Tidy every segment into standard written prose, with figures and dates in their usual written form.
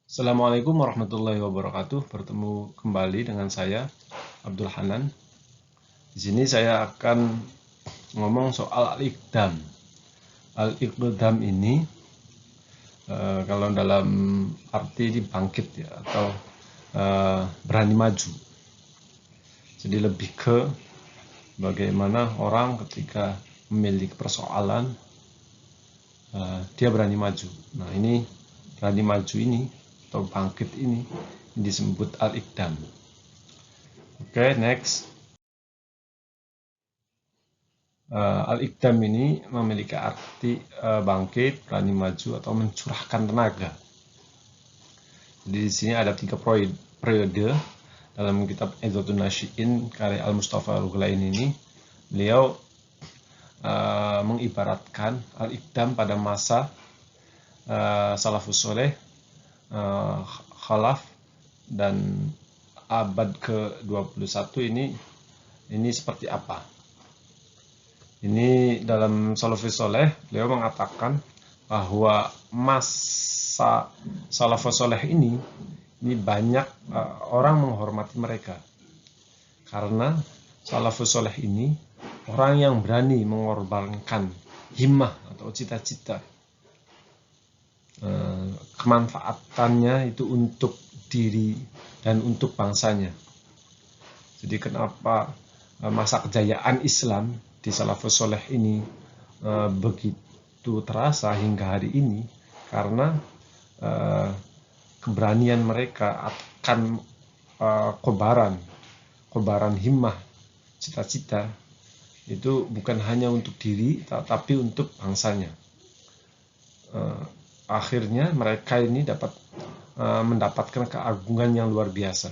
Assalamualaikum warahmatullahi wabarakatuh. Bertemu kembali dengan saya Abdul Hanan. Di sini saya akan ngomong soal al-iqdam. Al-iqdam ini kalau dalam arti dibangkit ya atau berani maju. Jadi lebih ke bagaimana orang ketika memiliki persoalan dia berani maju. Nah, ini berani maju ini atau bangkit ini disebut al-iqdam. Oke, next. Al-iqdam ini memiliki arti bangkit, berani maju, atau mencurahkan tenaga. Jadi di sini ada 3 periode dalam kitab Idhatun Nasyi'in karya Al-Mustafa Al-Ghulain ini. Beliau mengibaratkan al-iqdam pada masa salafus soleh, khalaf, dan abad ke-21 ini seperti apa. Ini dalam Salafus Soleh, beliau mengatakan bahwa masa Salafus Soleh ini banyak orang menghormati mereka. Karena Salafus Soleh ini orang yang berani mengorbankan himmah atau cita-cita. Kemanfaatannya itu untuk diri dan untuk bangsanya. Jadi kenapa masa kejayaan Islam di Salafus Soleh ini begitu terasa hingga hari ini, karena keberanian mereka akan kobaran himmah, cita-cita, itu bukan hanya untuk diri tetapi untuk bangsanya. Akhirnya mereka ini dapat mendapatkan keagungan yang luar biasa.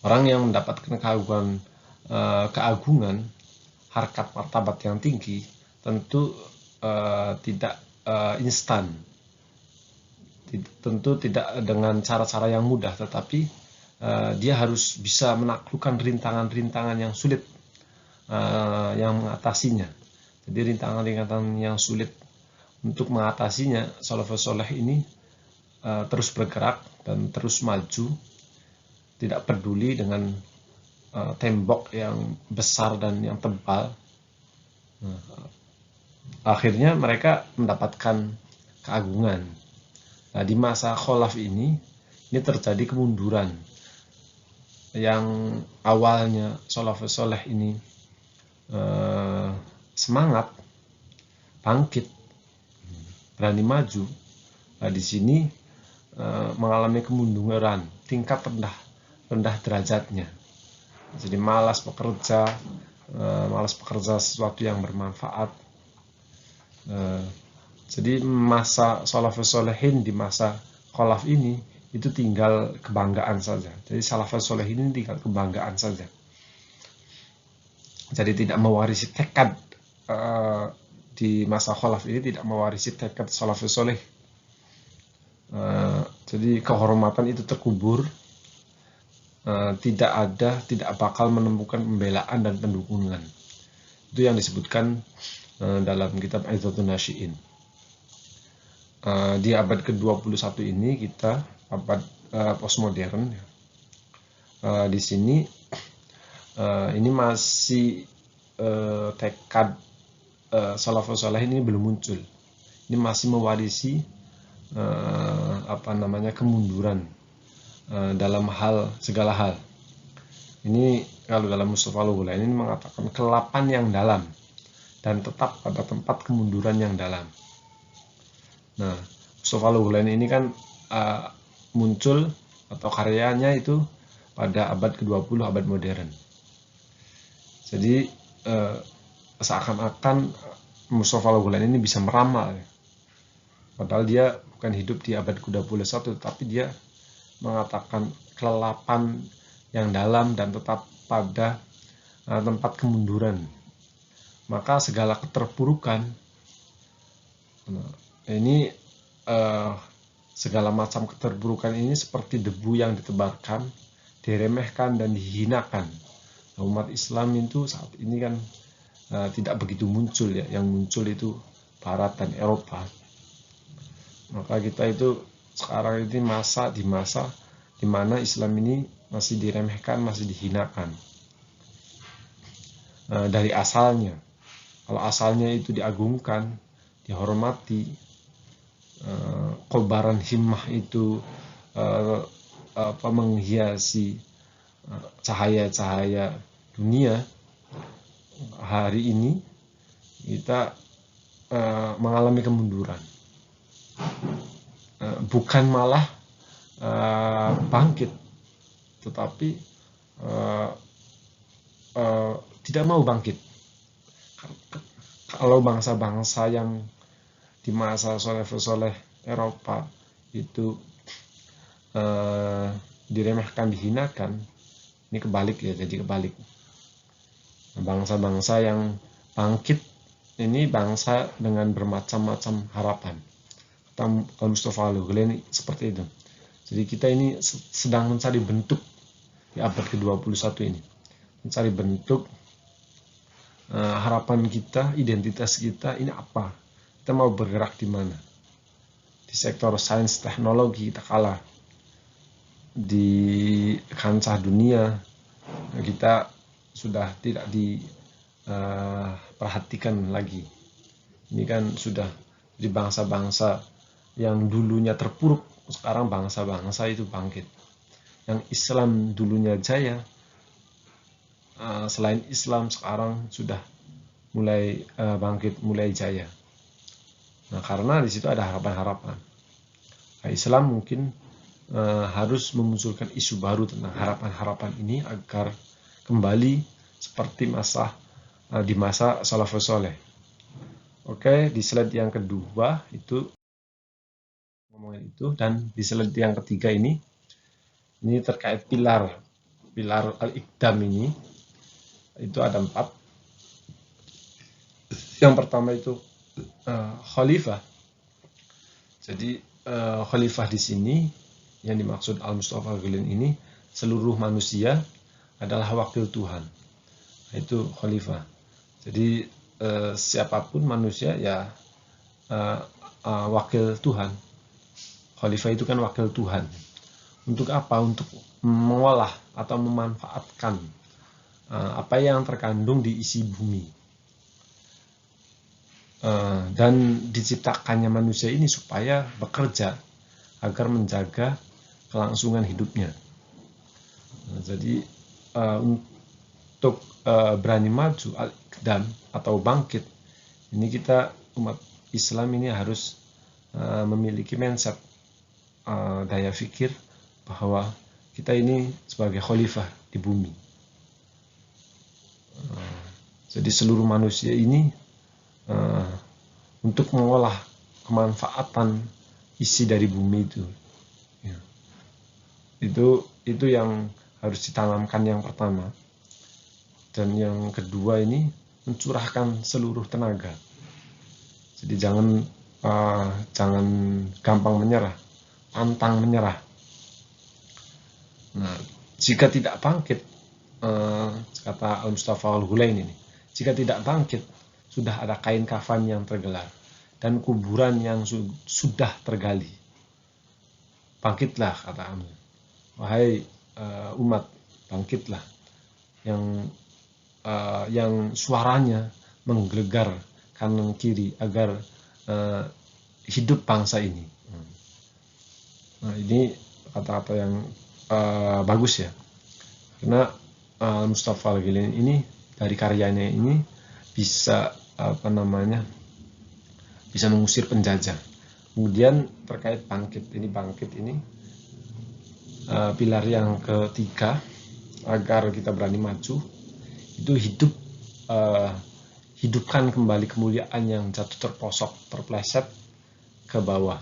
Orang yang mendapatkan keagungan, harkat martabat yang tinggi, tentu tidak instan, tentu tidak dengan cara-cara yang mudah, tetapi dia harus bisa menaklukkan rintangan-rintangan yang sulit, yang mengatasinya. Jadi rintangan-rintangan yang sulit untuk mengatasinya, Salafus Soleh ini terus bergerak dan terus maju, tidak peduli dengan tembok yang besar dan yang tebal. Akhirnya mereka mendapatkan keagungan. Nah, di masa kholaf ini terjadi kemunduran. Yang awalnya Salafus Soleh ini semangat, bangkit, berani maju. Nah, di sini mengalami kemunduran, tingkat rendah derajatnya. Jadi malas bekerja sesuatu yang bermanfaat. Jadi masa Salafus Solehin di masa kholaf ini itu tinggal kebanggaan saja. Jadi Salafus Solehin ini tinggal kebanggaan saja. Jadi tidak mewarisi tekad di masa kholaf ini, tidak mewarisi tekad Salafus Soleh. Jadi kehormatan itu terkubur. Tidak bakal menemukan pembelaan dan pendukungan. Itu yang disebutkan dalam kitab Idhatun Nasyi'in. Di abad ke-21 ini kita abad postmodern. Di sini ini masih tekad Salafus Saleh ini belum muncul. Ini masih mewarisi kemunduran dalam segala hal. Ini kalau dalam Mustafa Al-Ghulain ini mengatakan kelapan yang dalam dan tetap pada tempat kemunduran yang dalam. Nah, Mustafa Al-Ghulain ini kan muncul atau karyanya itu pada abad ke-20, abad modern. Jadi seakan-akan Mustafa Al-Ghulain ini bisa meramal. Padahal dia bukan hidup di abad ke-21, tapi dia mengatakan kelelapan yang dalam dan tetap pada tempat kemunduran. Maka segala keterpurukan ini segala macam keterpurukan ini seperti debu yang ditebarkan, diremehkan dan dihinakan. Nah, umat Islam itu saat ini kan tidak begitu muncul ya, yang muncul itu Barat dan Eropa. Maka kita itu sekarang ini di masa di mana Islam ini masih diremehkan, masih dihinakan. Dari asalnya, kalau asalnya itu diagungkan, dihormati, kobaran himmah itu menghiasi cahaya-cahaya dunia, hari ini kita mengalami kemunduran, bukan malah bangkit, tetapi tidak mau bangkit. Kalau bangsa-bangsa yang di masa soleh Eropa itu diremehkan, dihinakan, ini kebalik ya, jadi kebalik. Bangsa-bangsa yang bangkit ini bangsa dengan bermacam-macam harapan. Al-Mustafa Al-Ghulaini seperti itu. Jadi kita ini sedang mencari bentuk di abad ke-21 ini, mencari bentuk harapan kita, identitas kita ini apa? Kita mau bergerak di mana? Di sektor sains teknologi kita kalah, di kancah dunia kita sudah tidak diperhatikan lagi. Ini kan sudah di bangsa-bangsa yang dulunya terpuruk, sekarang bangsa-bangsa itu bangkit. Yang Islam dulunya jaya, selain Islam sekarang sudah mulai bangkit, mulai jaya. Nah, karena di situ ada harapan-harapan. Nah, Islam mungkin harus memunculkan isu baru tentang harapan-harapan ini agar kembali seperti di masa salafus soleh. Oke, di slide yang kedua itu ngomongin itu, dan di slide yang ketiga ini terkait pilar al-Iqdam ini. Itu ada 4. Yang pertama itu khalifah. Jadi khalifah di sini yang dimaksud Al-Mustafa Al-Ghulaini ini, seluruh manusia adalah wakil Tuhan. Itu khalifah. Jadi siapapun manusia ya wakil Tuhan. Khalifah itu kan wakil Tuhan. Untuk apa? Untuk mengolah atau memanfaatkan apa yang terkandung di isi bumi. Dan diciptakannya manusia ini supaya bekerja agar menjaga kelangsungan hidupnya. Jadi untuk berani maju al-iqdam atau bangkit, ini kita umat Islam ini harus memiliki mindset, daya pikir bahwa kita ini sebagai khalifah di bumi. Jadi seluruh manusia ini untuk mengolah kemanfaatan isi dari bumi itu. Ya. Itu yang harus ditanamkan yang pertama. Dan yang kedua ini mencurahkan seluruh tenaga. Jadi jangan gampang menyerah, pantang menyerah. Nah, jika tidak bangkit, kata Al-Mustafa Al-Ghulaini ini, jika tidak bangkit, sudah ada kain kafan yang tergelar dan kuburan yang sudah tergali. Bangkitlah, kata Anu. Wahai umat, bangkitlah. Yang suaranya menggelegar kanan kiri agar hidup bangsa ini. Nah, ini kata-kata yang bagus ya. Karena Mustafa Al-Ghulaini ini dari karyanya ini bisa bisa mengusir penjajah. Kemudian terkait bangkit ini pilar yang ketiga agar kita berani maju itu hidupkan kembali kemuliaan yang jatuh terposok, terpleset ke bawah.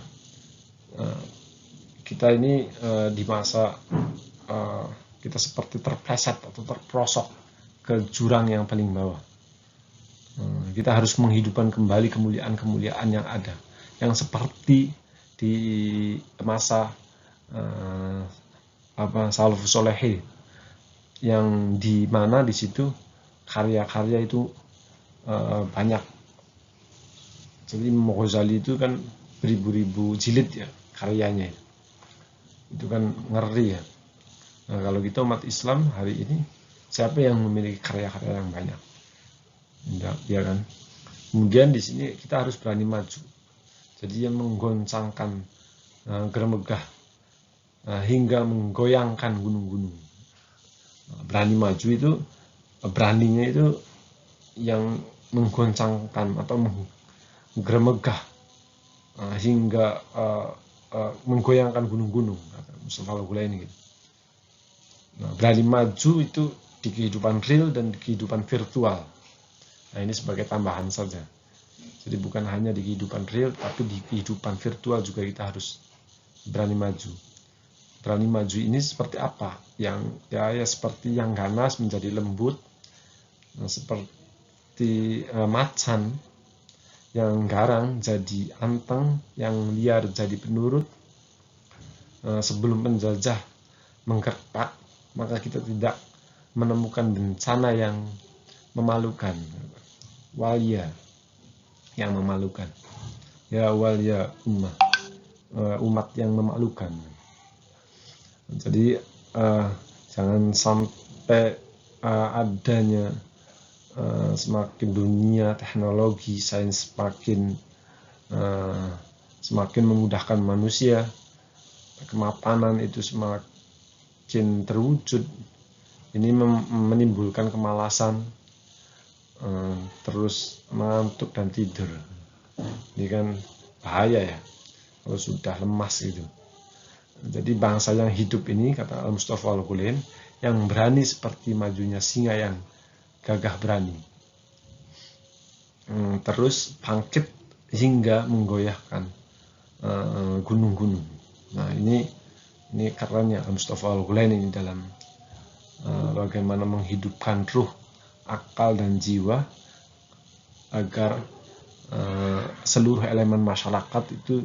Kita ini di masa kita seperti terpleset atau terprosok ke jurang yang paling bawah. Kita harus menghidupkan kembali kemuliaan-kemuliaan yang ada, yang seperti di masa salafus soleh, yang di mana di situ karya-karya itu banyak. Jadi Imam Ghazali itu kan beribu-ribu jilid ya karyanya. Itu kan ngeri ya. Nah, kalau kita umat Islam hari ini, siapa yang memiliki karya-karya yang banyak? Enggak, ya kan? Kemudian di sini kita harus berani maju. Jadi yang menggoncangkan germegah hingga menggoyangkan gunung-gunung. Berani maju itu, beraninya itu yang menggoncangkan atau menggeremegah hingga menggoyangkan gunung-gunung, kata Mustafa Al-Ghulaini gitu. Nah, berani maju itu di kehidupan real dan di kehidupan virtual. Nah, ini sebagai tambahan saja. Jadi bukan hanya di kehidupan real, tapi di kehidupan virtual juga kita harus berani maju. Berani maju ini seperti apa? Yang ya seperti yang ganas menjadi lembut, seperti macan yang garang jadi anteng, yang liar jadi penurut. Sebelum penjajah menggertak, maka kita tidak menemukan bencana yang memalukan, walia yang memalukan, ya walia umat yang memalukan. Jadi jangan sampai adanya semakin dunia teknologi sains semakin memudahkan manusia, kemapanan itu semakin terwujud. Ini menimbulkan kemalasan, terus mengantuk dan tidur. Ini kan bahaya ya kalau sudah lemas gitu. Jadi bangsa yang hidup ini, kata Mustafa Al-Ghulaini, yang berani seperti majunya singa yang gagah berani, terus bangkit hingga menggoyahkan gunung-gunung. Nah, ini karenanya Mustafa Al-Ghulaini dalam bagaimana menghidupkan ruh, akal dan jiwa agar seluruh elemen masyarakat itu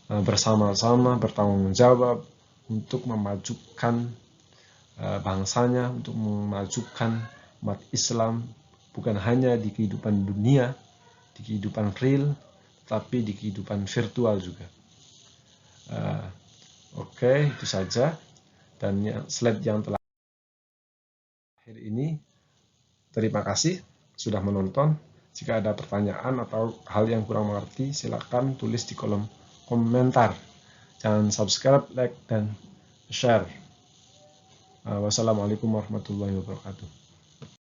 bersama-sama bertanggung jawab untuk memajukan bangsanya, untuk memajukan umat Islam, bukan hanya di kehidupan dunia, di kehidupan real, tapi di kehidupan virtual juga. Oke, itu saja. Dan slide yang telah akhir ini, terima kasih sudah menonton. Jika ada pertanyaan atau hal yang kurang mengerti, silakan tulis di kolom komentar. Jangan subscribe, like, dan share. Wassalamualaikum warahmatullahi wabarakatuh.